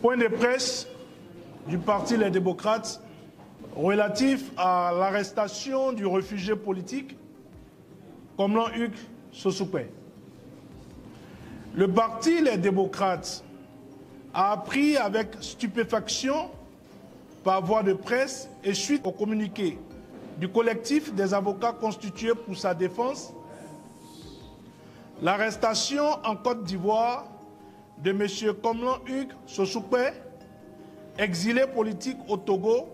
Point de presse du Parti Les Démocrates relatif à l'arrestation du réfugié politique Komlan Hugues Sossoukwe. Le Parti Les Démocrates a appris avec stupéfaction par voie de presse et suite au communiqué du collectif des avocats constitués pour sa défense l'arrestation en Côte d'Ivoire de M. Komlan Hugues Sossoukwe, exilé politique au Togo,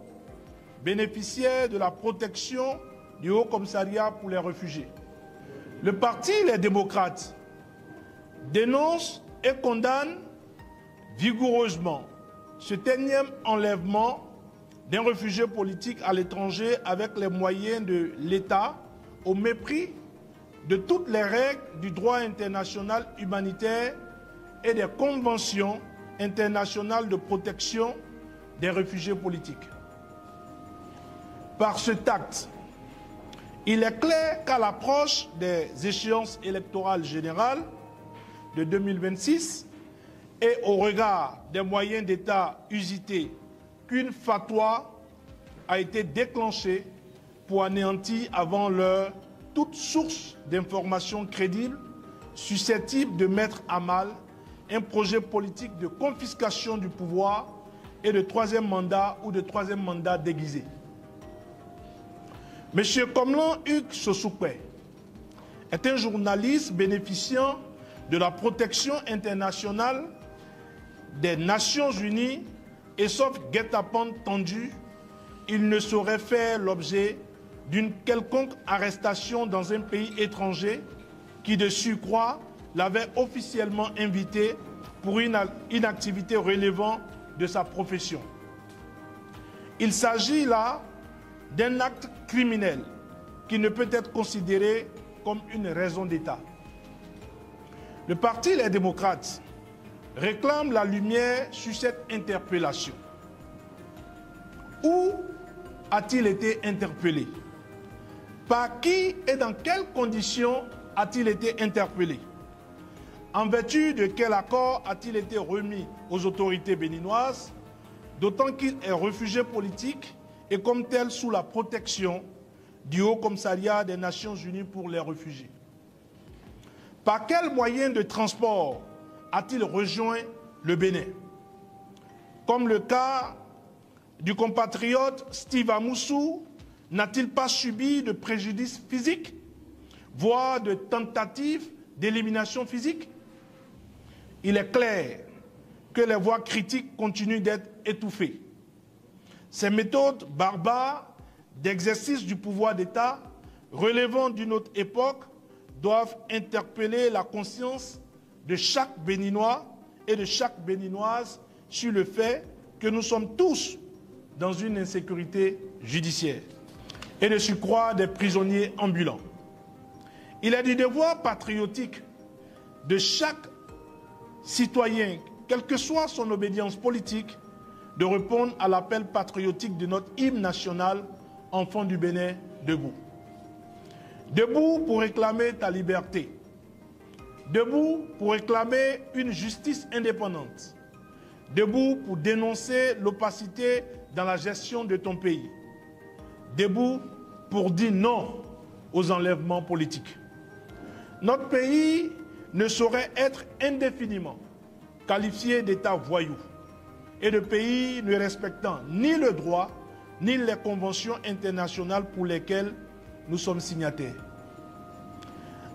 bénéficiaire de la protection du Haut Commissariat pour les réfugiés. Le Parti Les Démocrates dénonce et condamne vigoureusement ce énième enlèvement d'un réfugié politique à l'étranger avec les moyens de l'État au mépris de toutes les règles du droit international humanitaire et des conventions internationales de protection des réfugiés politiques. Par cet acte, il est clair qu'à l'approche des échéances électorales générales de 2026 et au regard des moyens d'État usités, qu'une fatwa a été déclenchée pour anéantir avant l'heure toute source d'informations crédibles susceptible de mettre à mal un projet politique de confiscation du pouvoir et de troisième mandat ou de troisième mandat déguisé. M. Komlan Hugues Sossoukwe est un journaliste bénéficiant de la protection internationale des Nations Unies et sauf guet-apens tendu, il ne saurait faire l'objet d'une quelconque arrestation dans un pays étranger qui, de surcroît, l'avait officiellement invité pour une activité relevant de sa profession. Il s'agit là d'un acte criminel qui ne peut être considéré comme une raison d'État. Le Parti Les Démocrates réclame la lumière sur cette interpellation. Où a-t-il été interpellé? Par qui et dans quelles conditions a-t-il été interpellé? En vertu de quel accord a-t-il été remis aux autorités béninoises, d'autant qu'il est réfugié politique et comme tel sous la protection du Haut Commissariat des Nations Unies pour les réfugiés? Par quel moyen de transport a-t-il rejoint le Bénin? Comme le cas du compatriote Steve Amoussou, n'a-t-il pas subi de préjudice physique, voire de tentatives d'élimination physique? Il est clair que les voix critiques continuent d'être étouffées. Ces méthodes barbares d'exercice du pouvoir d'État, relevant d'une autre époque, doivent interpeller la conscience de chaque Béninois et de chaque Béninoise sur le fait que nous sommes tous dans une insécurité judiciaire et de surcroît des prisonniers ambulants. Il est du devoir patriotique de chaque citoyen, quelle que soit son obédience politique, de répondre à l'appel patriotique de notre hymne national, Enfants du Bénin, debout. Debout pour réclamer ta liberté. Debout pour réclamer une justice indépendante. Debout pour dénoncer l'opacité dans la gestion de ton pays. Debout pour dire non aux enlèvements politiques. Notre pays ne saurait être indéfiniment qualifié d'État voyou et de pays ne respectant ni le droit ni les conventions internationales pour lesquelles nous sommes signataires.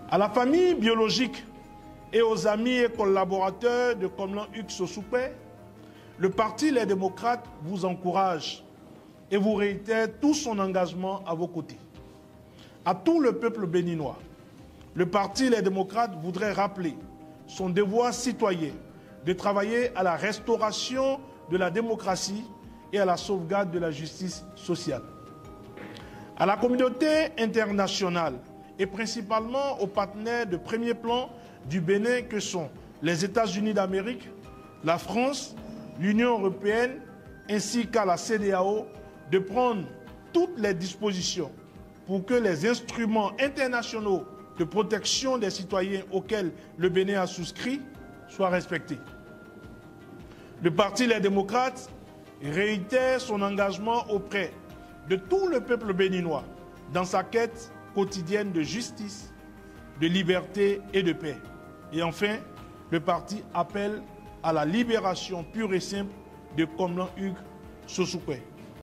À la famille biologique et aux amis et collaborateurs de Komlan Hugues Sossoukwe, le Parti Les Démocrates vous encourage et vous réitère tout son engagement à vos côtés. À tout le peuple béninois, le Parti Les Démocrates voudrait rappeler son devoir citoyen de travailler à la restauration de la démocratie et à la sauvegarde de la justice sociale. À la communauté internationale et principalement aux partenaires de premier plan du Bénin que sont les États-Unis d'Amérique, la France, l'Union européenne ainsi qu'à la CEDEAO de prendre toutes les dispositions pour que les instruments internationaux de protection des citoyens auxquels le Bénin a souscrit soient respectés. Le Parti Les Démocrates réitère son engagement auprès de tout le peuple béninois dans sa quête quotidienne de justice, de liberté et de paix. Et enfin, le parti appelle à la libération pure et simple de Komlan Hugues Sossoukwe.